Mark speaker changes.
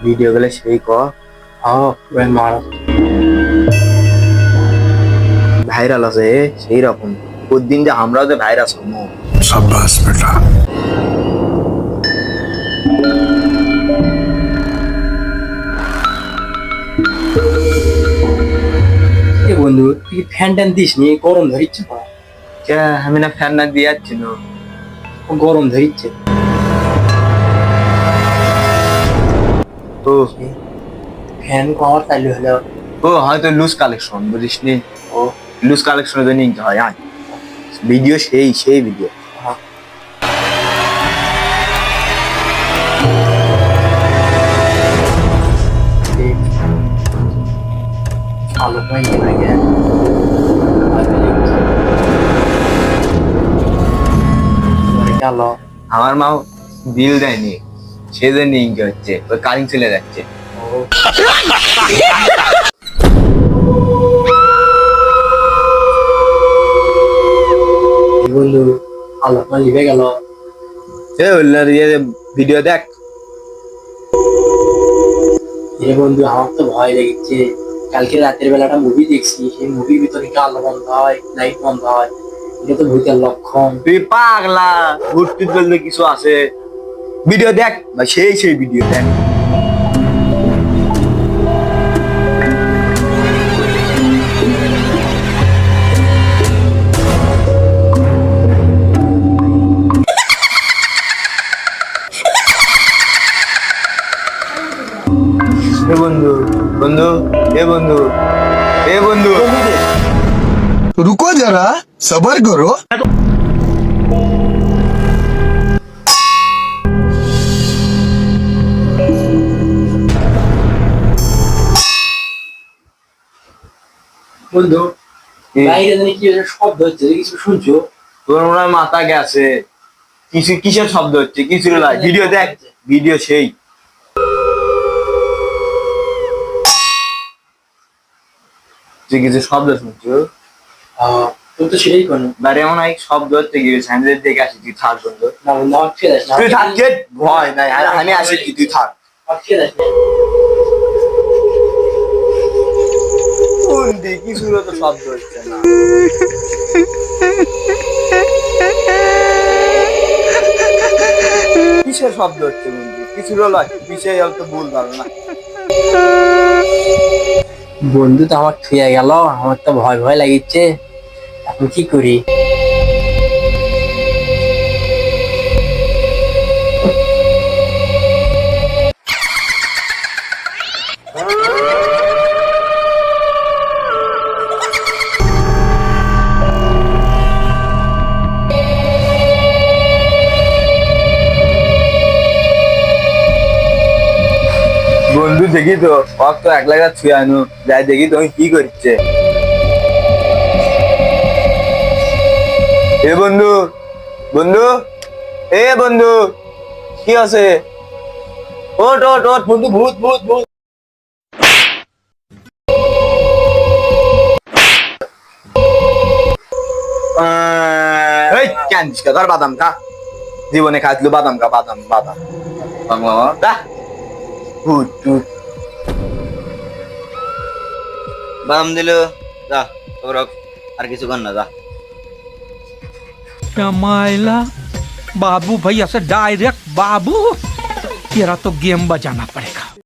Speaker 1: Video গুলো সেই viral আছে সেই রকম প্রতিদিন যে আমরাও যে ভাইরাস হবো।
Speaker 2: शाबाश बेटा।
Speaker 3: বন্ধু তুই ফ্যান ট্যান দিস নি, গরম ধরিচ্ছে।
Speaker 1: আমি না ফ্যান না দিয়ে যাচ্ছি না,
Speaker 3: গরম ধরিচ্ছে।
Speaker 1: ও
Speaker 3: ফ্যান পাওয়ার চালু হলো।
Speaker 1: ও হয়তো লুজ কালেকশন বুঝিস নি,
Speaker 3: ও
Speaker 1: লুজ কালেকশনের জন্য নিতে হয়। ভিডিও সেই ভিডিও।
Speaker 3: আলো পাই গেল।
Speaker 1: আমার মা বিল দেয়নি, সেজন্য ইনকে হচ্ছে, ওই কারেন্ট চলে যাচ্ছে।
Speaker 3: বন্ধু আলো পাই লিভে গেল।
Speaker 1: ভিডিও দেখ।
Speaker 3: বন্ধু আমার তো ভয় লেগেছে, কালকে রাতের বেলাটা মুভি দেখছি, সেই মুভির ভিতরে কি আলো বন্ধ হয়, লাইট বন্ধ হয়, এটা তো ভূতের লক্ষণ।
Speaker 1: তুই পাগলা, ভূত টুত বলতে কিছু আছে? ভিডিও দেখ বা সেই ভিডিও দেখ। বন্ধু বন্ধু এ বন্ধু এ বন্ধু
Speaker 2: रुको जरा सबर करो।
Speaker 3: বন্ধু বাইরে জানি কি শব্দ হচ্ছে, কিছু শুনছো?
Speaker 1: তোর মনে হয় মাথা গেছে, কিছু কিসের শব্দ হচ্ছে? কিছু নয়, ভিডিও দেখ, ভিডিও সেই। তুই কিছু শব্দ শুনছো?
Speaker 3: তুমি তো সেটাই করো।
Speaker 1: বাড়ি এমন এক শব্দ হচ্ছে গিয়েছে, আমি দেখে আসি। তুই থাক বন্ধু,
Speaker 3: না বন্ধু আমার খেয়ে যাস না।
Speaker 1: তুই থাক, ভয় নাই, আমি আসি কি, তুই থাক।
Speaker 3: খেয়ে যাস না।
Speaker 1: কিছুর তো শব্দ হচ্ছে না। কিসের শব্দ হচ্ছে বন্ধু? কিছুর লয়, বিষয় তো ভুল ভালো না।
Speaker 3: বন্ধু তো আমার খেয়ে গেল, আমার তো ভয় ভয় লাগিচ্ছে, এখন কি করি?
Speaker 1: বন্ধু দেখি তো তো এক লাগাত ছুঁয়ে আনো, যাই দেখি তুমি কি করছে। এ বন্ধু বন্ধু এ বন্ধু কি আছে? ওট ওট ওট বন্ধু, ভূত ভূত ভূত। কেন ধর বাদাম খা, জীবনে খাইছিল বাদাম খা, বাদাম বাদাম বাদাম দিল যা, তোর আর কিছু কর না, যা।
Speaker 4: मायला बाबू भाई ऐसे डायरेक्ट बाबू तेरा तो गेम बजाना पड़ेगा।